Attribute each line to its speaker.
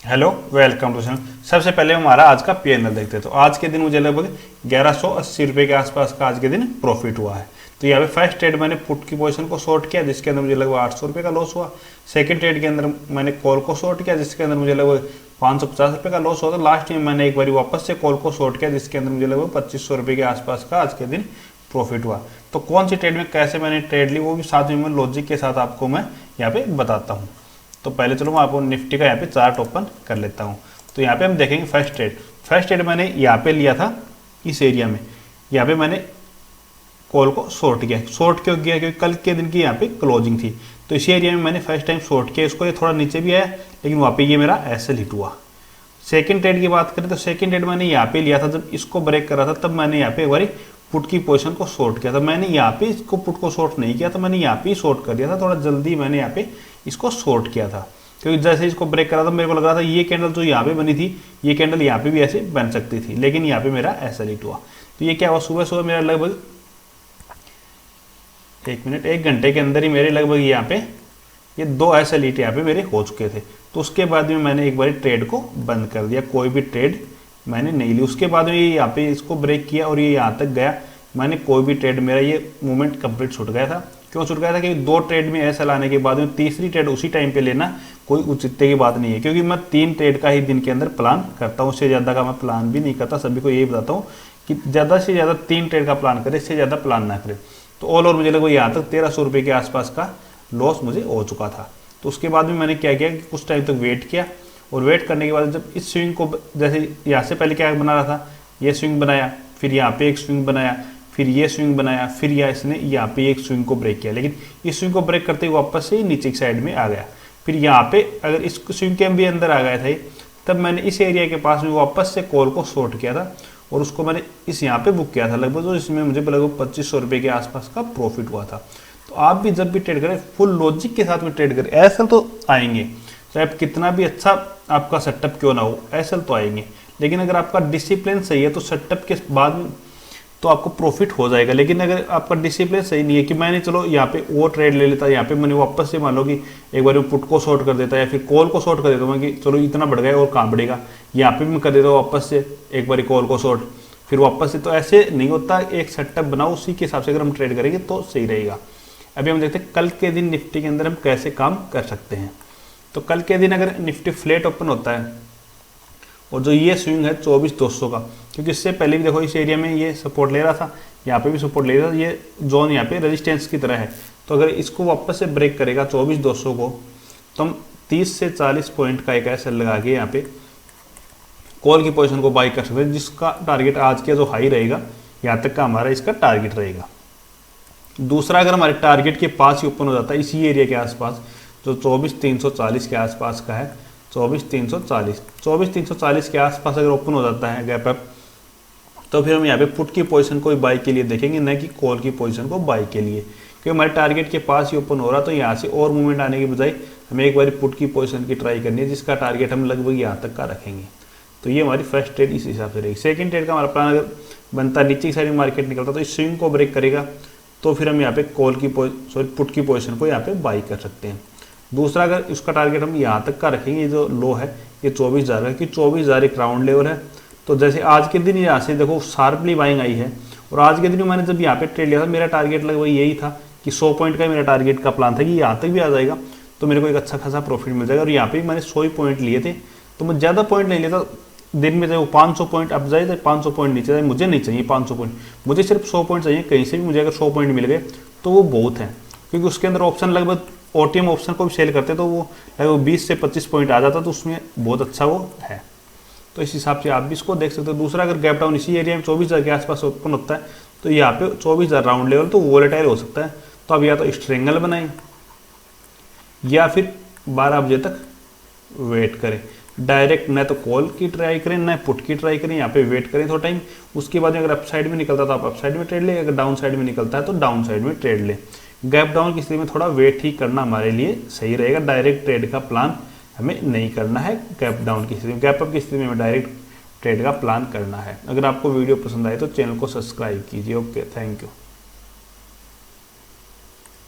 Speaker 1: Hello, welcome to channel. सबसे पहले हमारा आज का पीएनएल देखते हैं। तो आज के दिन मुझे लगभग 1180 रुपये के आसपास का आज के दिन प्रॉफिट हुआ है। तो यहाँ पे फर्स्ट ट्रेड मैंने पुट की पोजीशन को शॉर्ट किया जिसके अंदर मुझे लगभग 800 रुपये का लॉस हुआ। सेकंड ट्रेड के अंदर मैंने कॉल को शॉर्ट किया जिसके अंदर मुझे लगभग 550 रुपये का लॉस हुआ। तो लास्ट में मैंने एक बार वापस से कॉल को शॉर्ट किया जिसके अंदर मुझे लगभग 2500 रुपये के आसपास का आज के दिन प्रॉफिट हुआ। तो कौन सी ट्रेड में कैसे मैंने ट्रेड ली वो भी साथ में लॉजिक के साथ आपको मैं यहाँ पे बताता हूँ। तो पहले चलो मैं आपको निफ्टी का यहाँ पे चार्ट ओपन कर लेता हूँ। तो यहाँ पे हम देखेंगे फर्स्ट ट्रेड मैंने यहाँ पे लिया था इस एरिया में। यहाँ पे मैंने कॉल को शॉर्ट किया। शॉर्ट क्यों किया? क्योंकि कल के दिन की यहाँ पे क्लोजिंग थी। तो इसी एरिया में मैंने फर्स्ट टाइम शॉर्ट किया। इसको ये थोड़ा नीचे भी आया लेकिन वहाँ पे ये मेरा एसएल हिट हुआ। सेकंड ट्रेड की बात करें तो सेकंड ट्रेड मैंने यहाँ पे लिया था। जब इसको ब्रेक कर रहा था तब मैंने यहाँ पे एक बार पुट की पोजीशन को शॉर्ट किया था। मैंने यहाँ पे इसको पुट को शॉर्ट नहीं किया था, मैंने यहाँ पे शॉर्ट कर दिया था। थोड़ा जल्दी मैंने यहाँ पे इसको शॉर्ट किया था क्योंकि जैसे इसको ब्रेक करा था मेरे को लग रहा था ये कैंडल जो यहाँ पे बनी थी ये कैंडल यहाँ पे भी ऐसे बन सकती थी, लेकिन यहाँ पे मेरा ऐसा हिट हुआ। तो ये क्या हुआ, सुबह सुबह मेरा लगभग 1 घंटे के अंदर ही मेरे लगभग यहाँ पे ये 2 ऐसे हिट यहाँ पे मेरे हो चुके थे। तो उसके बाद में मैंने एक बार ट्रेड को बंद कर दिया, कोई भी ट्रेड मैंने नहीं ली। उसके बाद में ये यहाँ पे इसको ब्रेक किया और ये यहाँ तक गया, मैंने कोई भी ट्रेड, मेरा ये मूवमेंट कंप्लीट छूट गया था। क्यों छूट गया था? क्योंकि 2 ट्रेड में ऐसा लाने के बाद में तीसरी ट्रेड उसी टाइम पे लेना कोई उचितता की बात नहीं है, क्योंकि मैं 3 ट्रेड का ही दिन के अंदर प्लान करता हूँ। उससे ज़्यादा का मैं प्लान भी नहीं करता। सभी को यही बताता हूँ कि ज़्यादा से ज़्यादा 3 ट्रेड का प्लान करें, इससे ज़्यादा प्लान ना करें। तो ऑल ओवर मुझे लगभग यहाँ तक 1300 रुपये के आसपास का लॉस मुझे हो चुका था। तो उसके बाद में मैंने क्या किया कि कुछ टाइम तक वेट किया और वेट करने के बाद जब इस स्विंग को, जैसे यहाँ से पहले क्या बना रहा था, ये स्विंग बनाया, फिर यहाँ पे एक स्विंग बनाया, फिर ये स्विंग बनाया, फिर या इसने यहाँ पे एक स्विंग को ब्रेक किया, लेकिन इस स्विंग को ब्रेक करते हुए वापस से नीचे की साइड में आ गया। फिर यहाँ पे अगर इस स्विंग के भी अंदर आ गया था तब मैंने इस एरिया के पास में वापस से कॉल को शॉर्ट किया था और उसको मैंने इस यहाँ पे बुक किया था लगभग, तो इसमें मुझे लगभग 2500 रुपये के आसपास का प्रॉफिट हुआ था। तो आप भी जब भी ट्रेड करें फुल लॉजिक के साथ में ट्रेड करें। एसएल तो आएंगे, चाहे आप कितना भी अच्छा आपका सेटअप क्यों ना हो, एसएल तो आएंगे। लेकिन अगर आपका डिसिप्लिन सही है तो सेटअप के बाद में तो आपको प्रॉफिट हो जाएगा। लेकिन अगर आपका डिसिप्लिन सही नहीं है कि मैंने चलो यहाँ पे वो ट्रेड ले लेता, यहाँ पे मैंने वापस से मान लो कि एक बार पुट को शॉर्ट कर देता या फिर कॉल को शॉर्ट कर देता हूँ कि चलो इतना बढ़ गया और कहाँ बढ़ेगा, यहाँ पे भी मैं कर देता हूँ वापस से एक बार कॉल को शॉर्ट, फिर वापस से। तो ऐसे नहीं होता, एक सेटअप बनाओ, उसी के हिसाब से अगर हम ट्रेड करेंगे तो सही रहेगा। अभी हम देखते हैं कल के दिन निफ्टी के अंदर हम कैसे काम कर सकते हैं। तो कल के दिन अगर निफ्टी फ्लैट ओपन होता है और जो ये स्विंग है 24,200 का, क्योंकि इससे पहले भी देखो इस एरिया में ये सपोर्ट ले रहा था, यहाँ पे भी सपोर्ट ले रहा था, ये जोन यहाँ पे रेजिस्टेंस की तरह है। तो अगर इसको वापस से ब्रेक करेगा 24,200 को तो हम 30 से 40 पॉइंट का एक ऐसा लगा के यहाँ पे कॉल की पोजीशन को बाई कर सकते हैं, जिसका टारगेट आज का जो हाई रहेगा यहाँ तक का हमारा इसका टारगेट रहेगा। दूसरा, अगर हमारे टारगेट के पास ही ओपन हो जाता है इसी एरिया के आसपास जो 24,340 के आसपास का है, 24,340 के आसपास अगर ओपन हो जाता है गैप अप, तो फिर हम यहाँ पे पुट की पोजीशन को बाई के लिए देखेंगे, न कि कॉल की पोजीशन को बाई के लिए। क्योंकि हमारे टारगेट के पास ही ओपन हो रहा तो यहाँ से और मूवमेंट आने की बजाय हमें एक बार पुट की पोजीशन की ट्राई करनी है, जिसका टारगेट हम लगभग यहाँ तक का रखेंगे। तो ये हमारी फर्स्ट ट्रेड इस हिसाब से रहेगी। सेकंड ट्रेड का हमारा प्लान अगर बनता नीचे की साइड में मार्केट निकलता तो इस स्विंग को ब्रेक करेगा तो फिर हम यहाँ पे कॉल की पुट की पोजीशन को यहाँ पे बाई कर सकते हैं। दूसरा, अगर उसका टारगेट हम यहाँ तक का रखेंगे, ये जो लो है ये 24,000 है कि 24,000 एक राउंड लेवल है। तो जैसे आज के दिन यहाँ से देखो शार्पली बाइंग आई है और आज के दिन मैंने जब यहाँ पे ट्रेड लिया था मेरा टारगेट लगभग यही था कि 100 पॉइंट का मेरा टारगेट का प्लान था कि यहाँ तक भी आ जाएगा तो मेरे को एक अच्छा खासा प्रॉफिट मिल जाएगा। और यहाँ पे मैंने 100 ही पॉइंट लिए थे, तो मैं ज़्यादा पॉइंट नहीं लेता। दिन में चाहे वो 500 पॉइंट अप जाए चाहे 500 पॉइंट नीचे जाए, मुझे नहीं चाहिए 500 पॉइंट, मुझे सिर्फ 100 पॉइंट चाहिए। कहीं से भी मुझे अगर 100 पॉइंट मिल गए तो वो बहुत है, क्योंकि उसके अंदर ऑप्शन लगभग ओटीएम ऑप्शन को भी सेल करते तो वो लगभग 20 से 25 पॉइंट आ जाता, तो उसमें बहुत अच्छा वो है। तो इस हिसाब से आप भी इसको देख सकते हो। दूसरा, अगर गैप डाउन इसी एरिया में 24,000 के आसपास ओपन होता है तो यहाँ पे 24,000 राउंड लेवल तो वोलेटाइल हो सकता है। तो अब या तो स्ट्रेंगल बनाएं या फिर 12 बजे तक वेट करें। डायरेक्ट न तो कॉल की ट्राई करें न पुट की ट्राई करें, यहाँ पे वेट करें थोड़ा टाइम। उसके बाद अगर अप साइड में निकलता तो आप अप साइड में ट्रेड लें, अगर डाउन साइड में निकलता है तो डाउन साइड में ट्रेड लें। गैप डाउन की स्थिति में थोड़ा वेट ही करना हमारे लिए सही रहेगा। डायरेक्ट ट्रेड का प्लान हमें नहीं करना है गैप डाउन की स्थिति में। गैप अप की स्थिति में हमें डायरेक्ट ट्रेड का प्लान करना है। अगर आपको वीडियो पसंद आए तो चैनल को सब्सक्राइब कीजिए। Okay, thank you.